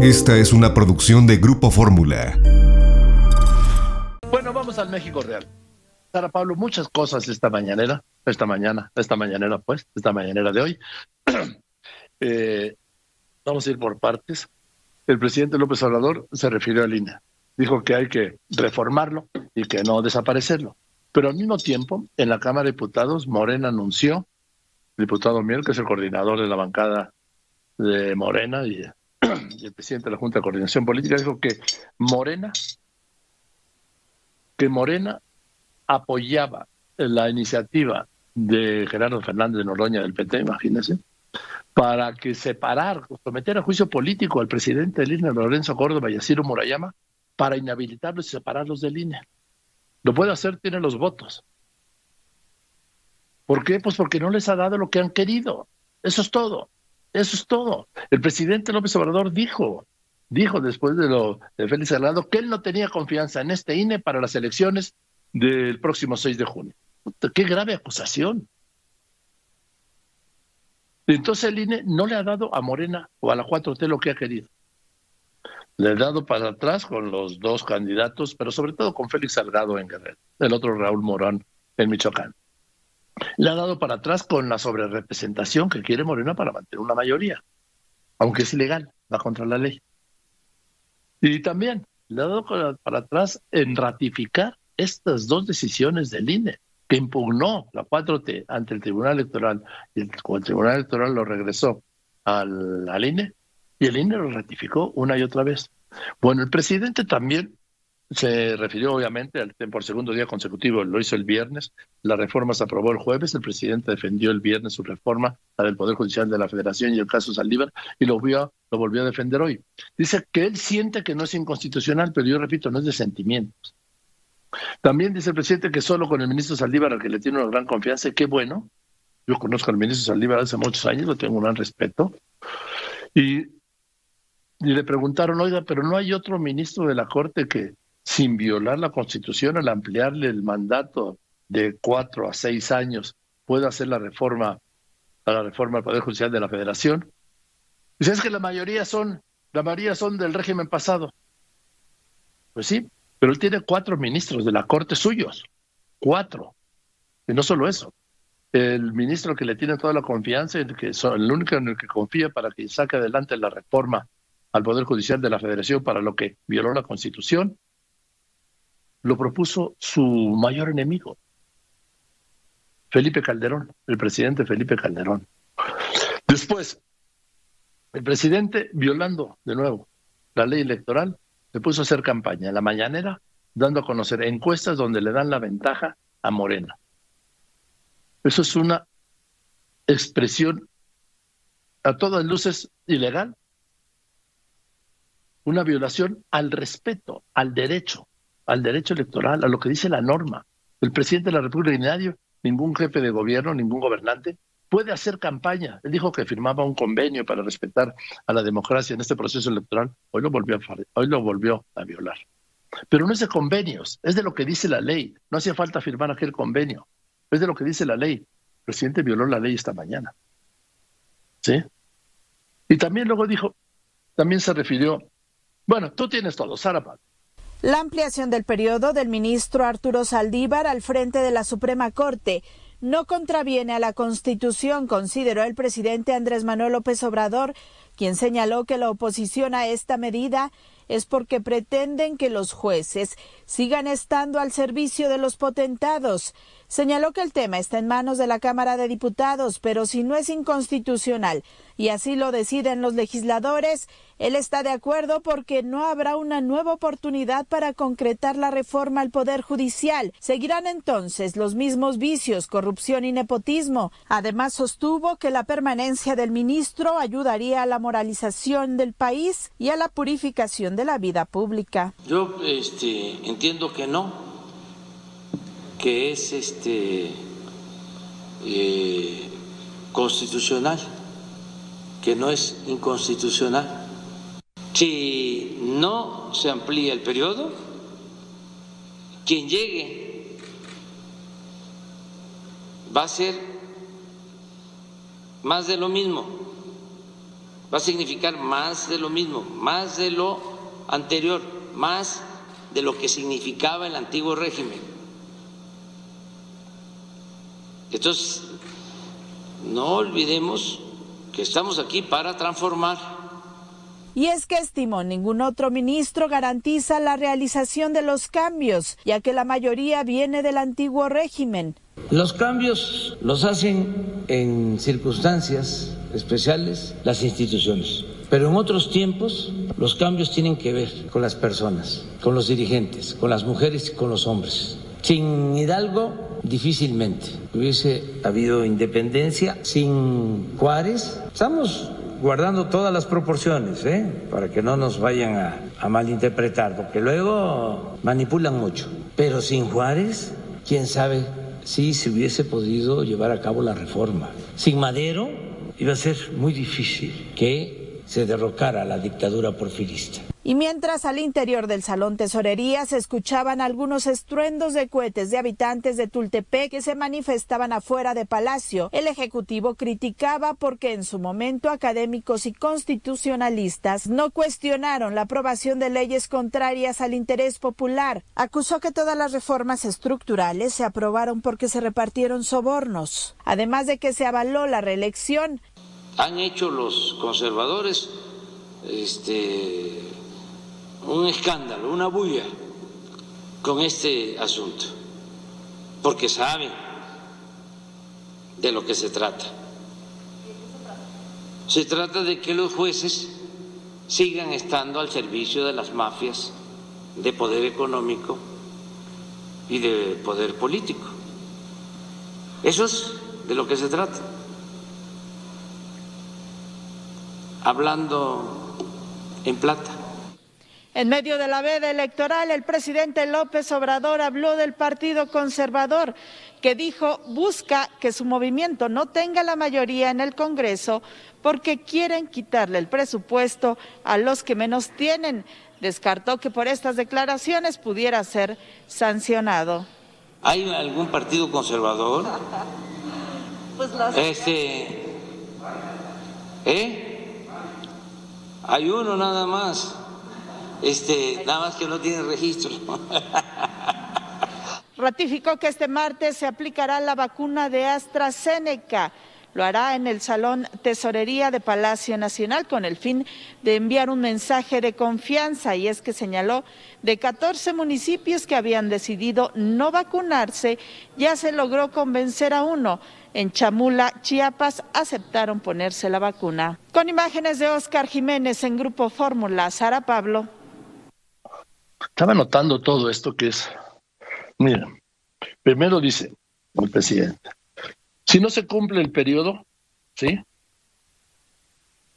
Esta es una producción de Grupo Fórmula. Bueno, vamos al México real. Sara Pablo, muchas cosas esta mañanera de hoy. Vamos a ir por partes. El presidente López Obrador se refirió al INE. Dijo que hay que reformarlo y que no desaparecerlo. Pero al mismo tiempo, en la Cámara de Diputados, Morena anunció, el diputado Mier, que es el coordinador de la bancada de Morena y el presidente de la Junta de Coordinación Política, dijo que Morena apoyaba la iniciativa de Gerardo Fernández de Noroña del PT, imagínense, para que someter a juicio político al presidente del INE, Lorenzo Córdoba y a Ciro Murayama, para inhabilitarlos y separarlos del INE. Lo puede hacer, tiene los votos. ¿Por qué? Pues porque no les ha dado lo que han querido. Eso es todo. El presidente López Obrador dijo después de Félix Salgado que él no tenía confianza en este INE para las elecciones del próximo 6 de junio. ¡Qué grave acusación! Entonces el INE no le ha dado a Morena o a la 4T lo que ha querido. Le ha dado para atrás con los dos candidatos, pero sobre todo con Félix Salgado en Guerrero, el otro Raúl Morán en Michoacán. Le ha dado para atrás con la sobrerepresentación que quiere Morena para mantener una mayoría, aunque es ilegal, va contra la ley. Y también le ha dado para atrás en ratificar estas dos decisiones del INE, que impugnó la 4T ante el Tribunal Electoral, y el Tribunal Electoral lo regresó al INE, y el INE lo ratificó una y otra vez. Bueno, el presidente también se refirió obviamente por segundo día consecutivo, lo hizo el viernes, la reforma se aprobó el jueves, el presidente defendió el viernes su reforma, la del Poder Judicial de la Federación y el caso Saldívar, y lo volvió a defender hoy. Dice que él siente que no es inconstitucional, pero yo repito, no es de sentimientos. También dice el presidente que solo con el ministro Saldívar, al que le tiene una gran confianza, y qué bueno, yo conozco al ministro Saldívar hace muchos años, lo tengo un gran respeto, y le preguntaron, oiga, pero no hay otro ministro de la Corte que, sin violar la Constitución, al ampliarle el mandato de 4 a 6 años, pueda hacer la reforma al Poder Judicial de la Federación. Dice, es que la mayoría son del régimen pasado. Pues sí, pero él tiene 4 ministros de la Corte suyos, 4. Y no solo eso, el ministro que le tiene toda la confianza, el único en el que confía para que saque adelante la reforma al Poder Judicial de la Federación para lo que violó la Constitución, lo propuso su mayor enemigo, Felipe Calderón, el presidente Felipe Calderón. Después, el presidente, violando de nuevo la ley electoral, se puso a hacer campaña en la mañanera, dando a conocer encuestas donde le dan la ventaja a Morena. Eso es una expresión a todas luces ilegal, una violación al respeto, al derecho electoral, a lo que dice la norma. El presidente de la República y nadie, ningún jefe de gobierno, ningún gobernante, puede hacer campaña. Él dijo que firmaba un convenio para respetar a la democracia en este proceso electoral. Hoy lo volvió a violar. Pero no es de convenios, es de lo que dice la ley. No hacía falta firmar aquel convenio. Es de lo que dice la ley. El presidente violó la ley esta mañana. ¿Sí? Y también luego también se refirió, bueno, tú tienes todo, Sara Pablo. La ampliación del periodo del ministro Arturo Saldívar al frente de la Suprema Corte no contraviene a la Constitución, consideró el presidente Andrés Manuel López Obrador, quien señaló que la oposición a esta medida es porque pretenden que los jueces sigan estando al servicio de los potentados. Señaló que el tema está en manos de la Cámara de Diputados, pero si no es inconstitucional y así lo deciden los legisladores, él está de acuerdo porque no habrá una nueva oportunidad para concretar la reforma al Poder Judicial. Seguirán entonces los mismos vicios, corrupción y nepotismo. Además, sostuvo que la permanencia del ministro ayudaría a la moralización del país y a la purificación de la vida pública. Yo entiendo que no, que es constitucional, que no es inconstitucional. Si no se amplía el periodo, quien llegue va a ser más de lo mismo. va a significar más de lo mismo, más de lo anterior, más de lo que significaba el antiguo régimen. Entonces, no olvidemos que estamos aquí para transformar. Y es que estimó, ningún otro ministro garantiza la realización de los cambios, ya que la mayoría viene del antiguo régimen. Los cambios los hacen en circunstancias especiales las instituciones, pero en otros tiempos los cambios tienen que ver con las personas, con los dirigentes, con las mujeres y con los hombres. Sin Hidalgo, difícilmente hubiese habido independencia. Sin Juárez, estamos guardando todas las proporciones, para que no nos vayan a malinterpretar, porque luego manipulan mucho. Pero sin Juárez, quién sabe si se hubiese podido llevar a cabo la reforma. Sin Madero, iba a ser muy difícil que se derrocara la dictadura porfirista. Y mientras al interior del Salón Tesorería se escuchaban algunos estruendos de cohetes de habitantes de Tultepec que se manifestaban afuera de Palacio, el Ejecutivo criticaba porque en su momento académicos y constitucionalistas no cuestionaron la aprobación de leyes contrarias al interés popular. Acusó que todas las reformas estructurales se aprobaron porque se repartieron sobornos, además de que se avaló la reelección. Han hecho los conservadores un escándalo, una bulla con este asunto, porque saben de lo que se trata. Se trata de que los jueces sigan estando al servicio de las mafias de poder económico y de poder político. Eso es de lo que se trata. Hablando en plata. En medio de la veda electoral, el presidente López Obrador habló del Partido Conservador, que dijo busca que su movimiento no tenga la mayoría en el Congreso porque quieren quitarle el presupuesto a los que menos tienen. Descartó que por estas declaraciones pudiera ser sancionado. ¿Hay algún partido conservador? Pues los... Hay uno nada más. Nada más que no tiene registro. Ratificó que este martes se aplicará la vacuna de AstraZeneca. Lo hará en el Salón Tesorería de Palacio Nacional con el fin de enviar un mensaje de confianza, y es que señaló de 14 municipios que habían decidido no vacunarse, ya se logró convencer a uno. En Chamula, Chiapas, aceptaron ponerse la vacuna. Con imágenes de Óscar Jiménez en Grupo Fórmula, Sara Pablo. Estaba notando todo esto que es, mira, primero dice el presidente, si no se cumple el periodo, ¿sí?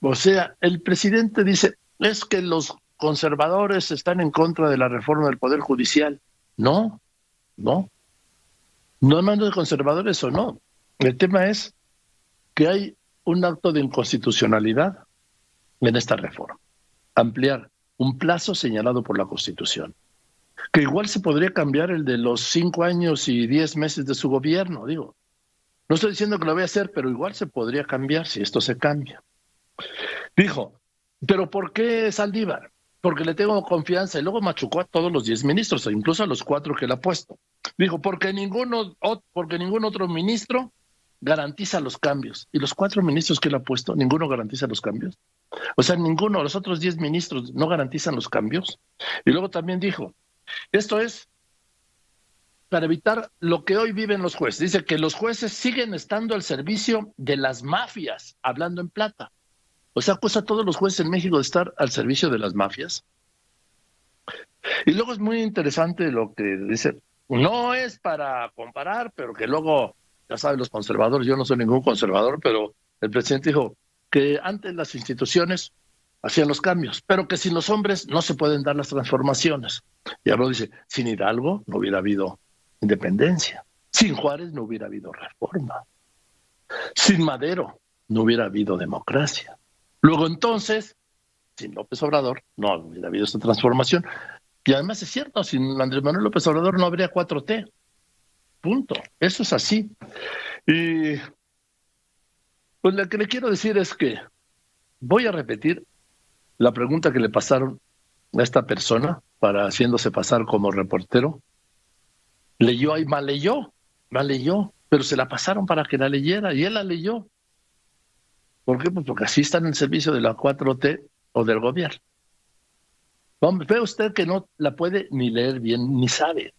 O sea, el presidente dice, es que los conservadores están en contra de la reforma del Poder Judicial. No hablando de conservadores o no. El tema es que hay un acto de inconstitucionalidad en esta reforma. Ampliar un plazo señalado por la Constitución, que igual se podría cambiar el de los 5 años y 10 meses de su gobierno, digo. No estoy diciendo que lo voy a hacer, pero igual se podría cambiar si esto se cambia. Dijo, ¿pero por qué Saldívar? Porque le tengo confianza, y luego machucó a todos los 10 ministros, incluso a los 4 que le ha puesto. Dijo, porque ningún otro ministro garantiza los cambios. Y los 4 ministros que le ha puesto, ninguno garantiza los cambios. O sea, ninguno, los otros 10 ministros no garantizan los cambios. Y luego también dijo, esto es para evitar lo que hoy viven los jueces. Dice que los jueces siguen estando al servicio de las mafias, hablando en plata. O sea, acusa a todos los jueces en México de estar al servicio de las mafias. Y luego es muy interesante lo que dice, no es para comparar, pero que luego, ya saben los conservadores, yo no soy ningún conservador, pero el presidente dijo que antes las instituciones hacían los cambios, pero que sin los hombres no se pueden dar las transformaciones. Y ahora dice, sin Hidalgo no hubiera habido independencia, sin Juárez no hubiera habido reforma, sin Madero no hubiera habido democracia. Luego entonces, sin López Obrador no hubiera habido esta transformación. Y además es cierto, sin Andrés Manuel López Obrador no habría 4T. Punto. Eso es así. Y pues lo que le quiero decir es que voy a repetir la pregunta que le pasaron a esta persona para haciéndose pasar como reportero. Leyó y mal leyó, pero se la pasaron para que la leyera y él la leyó. ¿Por qué? Pues porque así están en el servicio de la 4T o del gobierno. Hombre, ve usted que no la puede ni leer bien, ni sabe.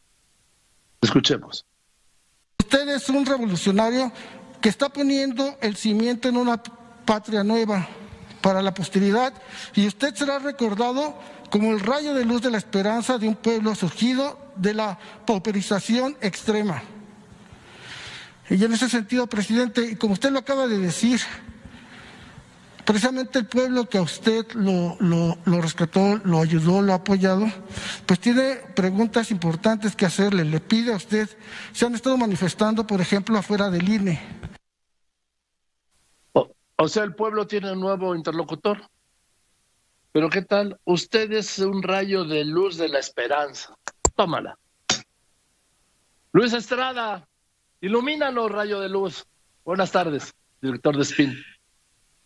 Escuchemos. Usted es un revolucionario que está poniendo el cimiento en una patria nueva para la posteridad, y usted será recordado como el rayo de luz de la esperanza de un pueblo surgido de la pauperización extrema. Y en ese sentido, presidente, y como usted lo acaba de decir, precisamente el pueblo que a usted lo rescató, lo ayudó, lo ha apoyado, pues tiene preguntas importantes que hacerle. Le pide a usted, se han estado manifestando, por ejemplo, afuera del INE. O sea, el pueblo tiene un nuevo interlocutor. Pero ¿qué tal? Usted es un rayo de luz de la esperanza. Tómala. Luis Estrada, ilumínanos, rayo de luz. Buenas tardes, director de Spin.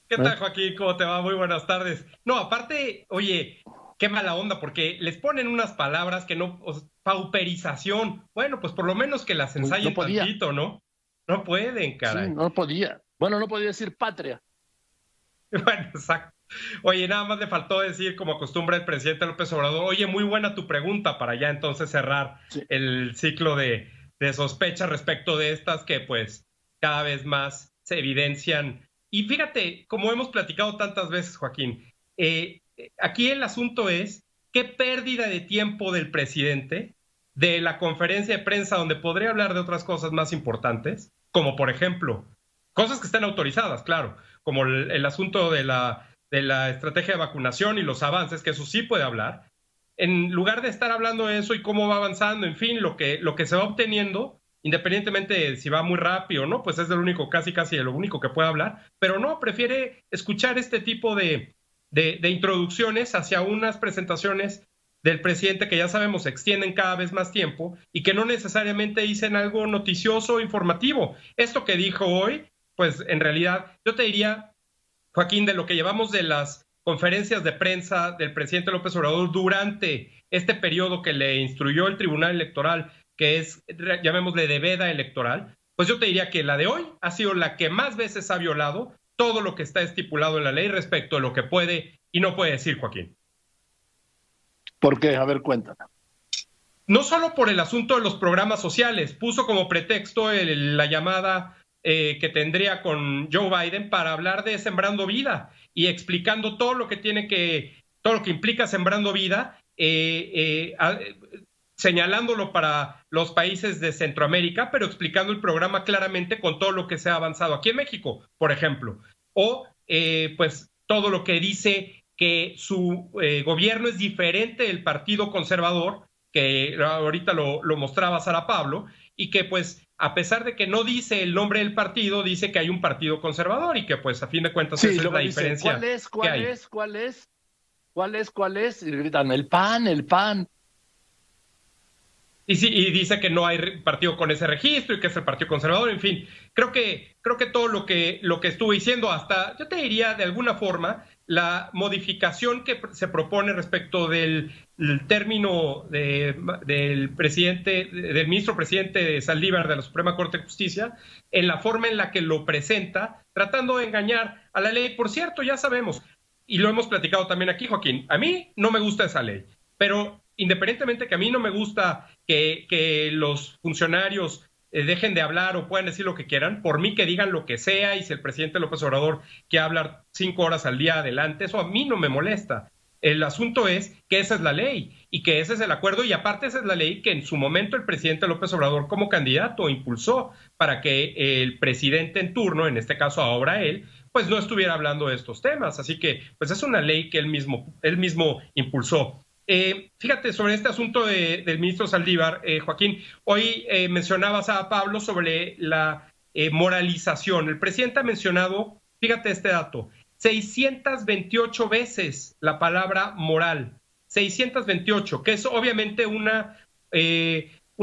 ¿Qué tal, Joaquín? ¿Cómo te va? Muy buenas tardes. No, aparte, oye, qué mala onda, porque les ponen unas palabras que no... pauperización. Bueno, pues por lo menos que las ensayen tantito, ¿no? No pueden, caray. Sí, no podía. Bueno, no podía decir patria. Bueno, exacto. Oye, nada más le faltó decir, como acostumbra el presidente López Obrador, oye, muy buena tu pregunta, para ya entonces cerrar el ciclo de sospechas respecto de estas que pues cada vez más se evidencian. Y fíjate, como hemos platicado tantas veces, Joaquín, aquí el asunto es qué pérdida de tiempo del presidente de la conferencia de prensa donde podría hablar de otras cosas más importantes, como por ejemplo, cosas que están autorizadas, claro, como el asunto de la estrategia de vacunación y los avances, que eso sí puede hablar, en lugar de estar hablando de eso y cómo va avanzando, en fin, lo que se va obteniendo, independientemente de si va muy rápido o no, pues es el único, casi de lo único que puede hablar, pero no, prefiere escuchar este tipo de introducciones hacia unas presentaciones del presidente que ya sabemos se extienden cada vez más tiempo y que no necesariamente dicen algo noticioso o informativo. Esto que dijo hoy, pues en realidad yo te diría, Joaquín, de lo que llevamos de las conferencias de prensa del presidente López Obrador durante este periodo que le instruyó el Tribunal Electoral, que es, llamémosle, de veda electoral, pues yo te diría que la de hoy ha sido la que más veces ha violado todo lo que está estipulado en la ley respecto a lo que puede y no puede decir, Joaquín. ¿Por qué? A ver, cuéntame. No solo por el asunto de los programas sociales, puso como pretexto la llamada que tendría con Joe Biden para hablar de Sembrando Vida y explicando todo lo que implica Sembrando Vida, señalándolo para los países de Centroamérica, pero explicando el programa claramente con todo lo que se ha avanzado aquí en México, por ejemplo. O pues todo lo que dice que su gobierno es diferente del Partido Conservador, que ahorita lo mostraba Sara Pablo, y que pues a pesar de que no dice el nombre del partido, dice que hay un partido conservador y que pues a fin de cuentas esa es la diferencia. ¿Cuál es? Y gritan, el PAN. Y dice que no hay partido con ese registro y que es el Partido Conservador, en fin. Creo que todo lo que estuve diciendo, hasta yo te diría de alguna forma, la modificación que se propone respecto del término del ministro presidente Saldívar de la Suprema Corte de Justicia, en la forma en la que lo presenta, tratando de engañar a la ley. Por cierto, ya sabemos, y lo hemos platicado también aquí, Joaquín, a mí no me gusta esa ley, pero independientemente que a mí no me gusta que los funcionarios dejen de hablar o puedan decir lo que quieran, por mí que digan lo que sea, y si el presidente López Obrador quiere hablar 5 horas al día adelante, eso a mí no me molesta. El asunto es que esa es la ley y que ese es el acuerdo, y aparte esa es la ley que en su momento el presidente López Obrador como candidato impulsó para que el presidente en turno, en este caso ahora él, pues no estuviera hablando de estos temas. Así que pues es una ley que él mismo impulsó. Fíjate, sobre este asunto del ministro Saldívar, Joaquín, hoy mencionabas a Pablo sobre la moralización. El presidente ha mencionado, fíjate este dato, 628 veces la palabra moral, 628, que es obviamente un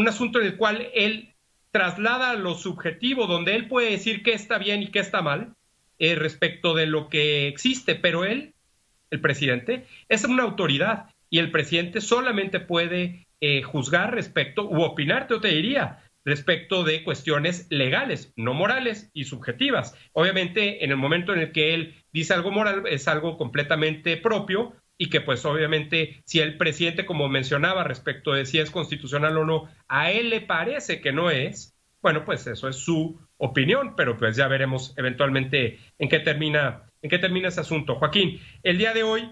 asunto en el cual él traslada lo subjetivo, donde él puede decir qué está bien y qué está mal, respecto de lo que existe, pero él, el presidente, es una autoridad y el presidente solamente puede juzgar respecto, u opinar, yo te diría, respecto de cuestiones legales, no morales y subjetivas. Obviamente, en el momento en el que él dice algo moral, es algo completamente propio y que pues obviamente si el presidente, como mencionaba respecto de si es constitucional o no, a él le parece que no es, bueno, pues eso es su opinión, pero pues ya veremos eventualmente en qué termina ese asunto. Joaquín, el día de hoy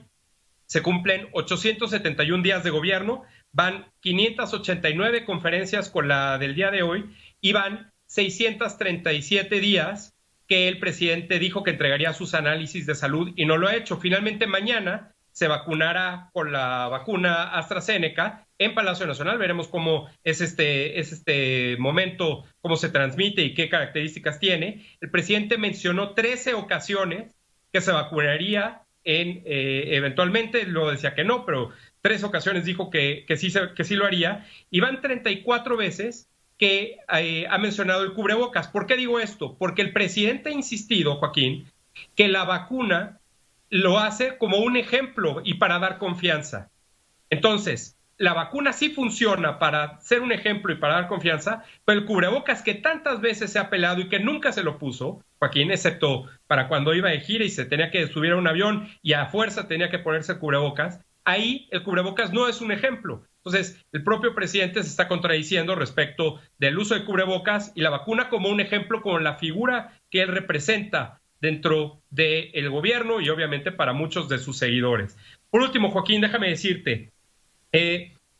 se cumplen 871 días de gobierno, van 589 conferencias con la del día de hoy y van 637 días que el presidente dijo que entregaría sus análisis de salud y no lo ha hecho. Finalmente mañana se vacunará con la vacuna AstraZeneca en Palacio Nacional. Veremos cómo es este momento, cómo se transmite y qué características tiene. El presidente mencionó 13 ocasiones que se vacunaría eventualmente, lo decía que no, pero 3 ocasiones dijo que sí lo haría, y van 34 veces que ha mencionado el cubrebocas. ¿Por qué digo esto? Porque el presidente ha insistido, Joaquín, que la vacuna lo hace como un ejemplo y para dar confianza. Entonces, la vacuna sí funciona para ser un ejemplo y para dar confianza, pero el cubrebocas que tantas veces se ha pelado y que nunca se lo puso, Joaquín, excepto para cuando iba de gira y se tenía que subir a un avión y a fuerza tenía que ponerse el cubrebocas, ahí el cubrebocas no es un ejemplo. Entonces, el propio presidente se está contradiciendo respecto del uso de cubrebocas y la vacuna como un ejemplo, como la figura que él representa dentro del gobierno y obviamente para muchos de sus seguidores. Por último, Joaquín, déjame decirte,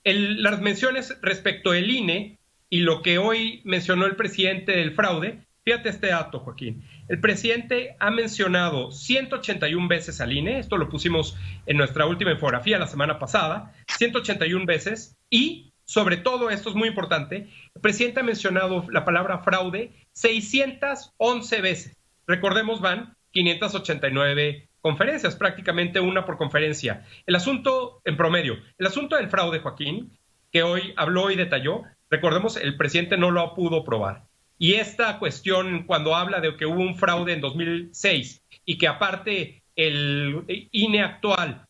las menciones respecto del INE y lo que hoy mencionó el presidente del fraude, fíjate este dato, Joaquín. El presidente ha mencionado 181 veces al INE, esto lo pusimos en nuestra última infografía la semana pasada, 181 veces, y sobre todo, esto es muy importante, el presidente ha mencionado la palabra fraude 611 veces. Recordemos, van 589 conferencias, prácticamente una por conferencia. El asunto, en promedio, el asunto del fraude, Joaquín, que hoy habló y detalló, recordemos, el presidente no lo pudo probar. Y esta cuestión, cuando habla de que hubo un fraude en 2006 y que aparte el INE actual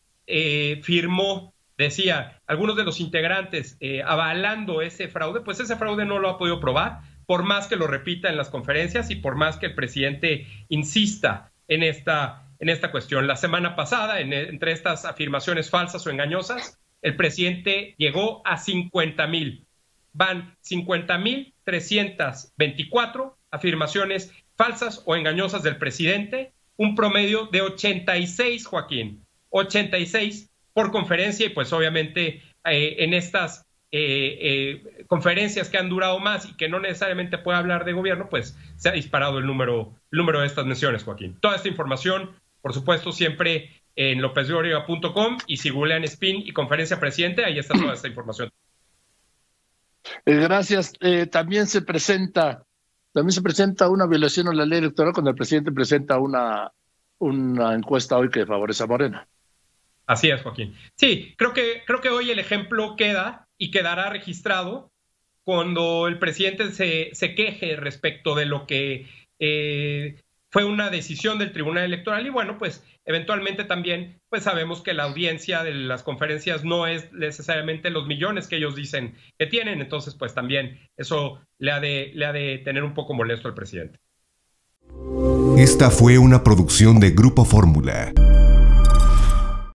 firmó, decía, algunos de los integrantes avalando ese fraude, pues ese fraude no lo ha podido probar, por más que lo repita en las conferencias y por más que el presidente insista en esta cuestión. La semana pasada, entre estas afirmaciones falsas o engañosas, el presidente llegó a 50,000. Van 50,324 afirmaciones falsas o engañosas del presidente, un promedio de 86, Joaquín, 86 por conferencia, y pues obviamente en estas conferencias que han durado más y que no necesariamente puede hablar de gobierno, pues se ha disparado el número de estas menciones, Joaquín. Toda esta información, por supuesto, siempre en lopezdeoriga.com, y si googlean Spin y conferencia presidente, ahí está toda esta información. Gracias. También se presenta una violación a la ley electoral cuando el presidente presenta una encuesta hoy que favorece a Morena. Así es, Joaquín. Sí, creo que hoy el ejemplo queda y quedará registrado cuando el presidente se queje respecto de lo que fue una decisión del Tribunal Electoral, y bueno, pues eventualmente también pues sabemos que la audiencia de las conferencias no es necesariamente los millones que ellos dicen que tienen, entonces pues también eso le ha de tener un poco molesto al presidente. Esta fue una producción de Grupo Fórmula.